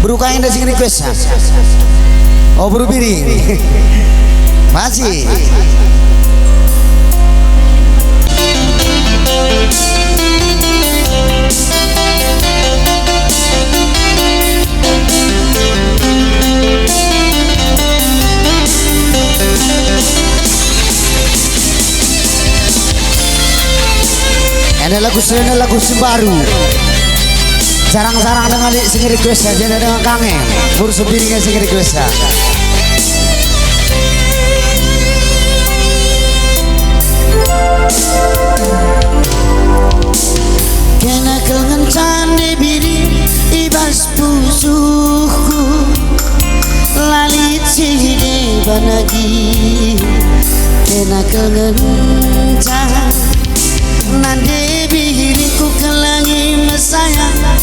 Buru kain dari sini request. Oh buru piring. Masih. Ini lagu baru. Jarang-jarang dengan sing request aja dengan kangen. Buru piringnya sing request. Kena kencan di biri ibas pusuku lali cide banagi kena kencan nande biriku kelangi mesayang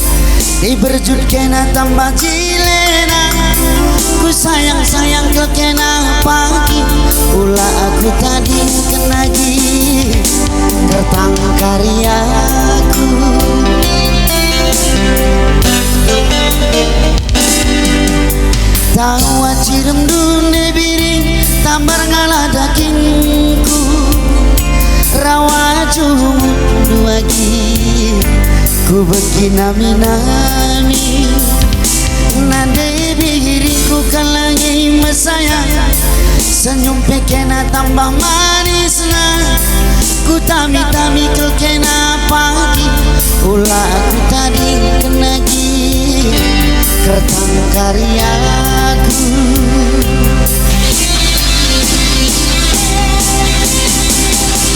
di berjud kena tambah cilena ku sayang-sayang ke kena pagi ula aku tadi kenagi kertang karyaku tawa cirem dune biring tambar ngalah dagingku rawa jumut duagi ku begina minami nande biriku kalangi mesayang senyum pekena tambah manisna ku tami-tami kena pagi ulah aku tadi kenagi kertang karyaku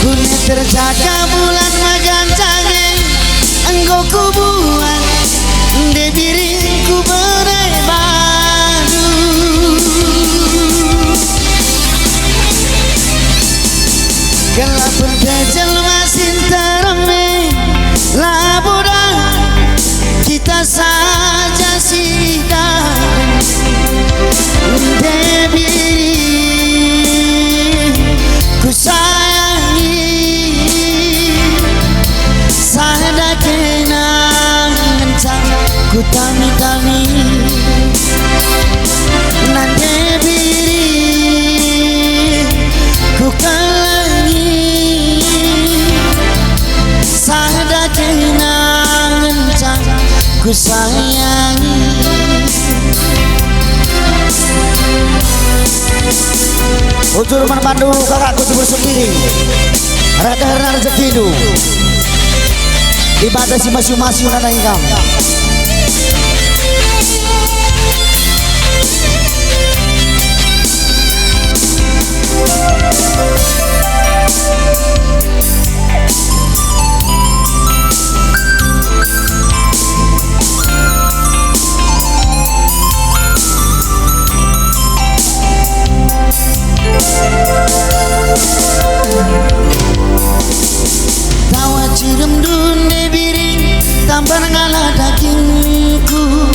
kunya terjaga bulan magancane engkau kubuat de biringku berebadu gelap berdejel masin tereme labuda kita saja sidang de biringku sayangi sada kenangan ku tami-tami nande biri ku kalangi sada kenangan ku sayangi Ucur manpandu kakakku sebut sendiri rada herna rezekidu dibatasi masing-masing nana ingkam tawa cirem dune biring tambar ngalah dagingku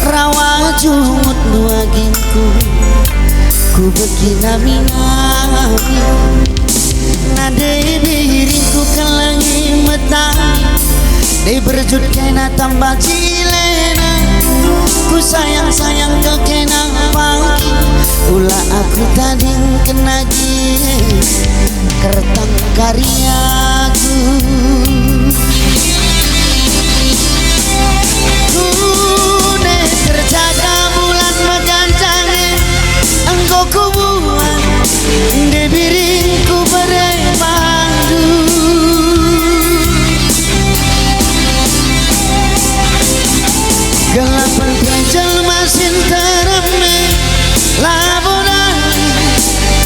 rawa jumut duagingku ku begina minami nade biringku kelangi metang di berjud kena tambah cilena ku sayang-sayang ke kena pagi ulah aku tadi kenagi kertang karyaku kude terjaga bulan magancane engkau kubuat de biringku berebadu gelap berganjel masin tereme labudan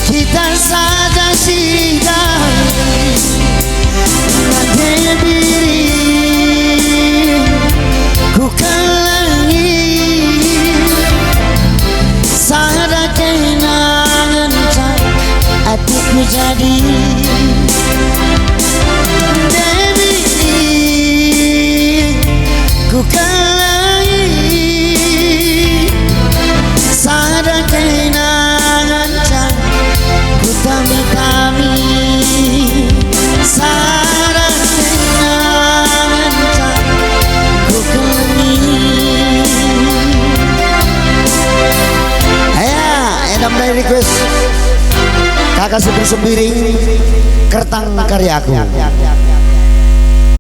kita saja sidang nade biri ku kalangi sada kenangan hatiku jadi Dewi ku kalangi sada kenangan ku tami-tami sada kenangan Adam dari request kakak sembiring kertang karyaku.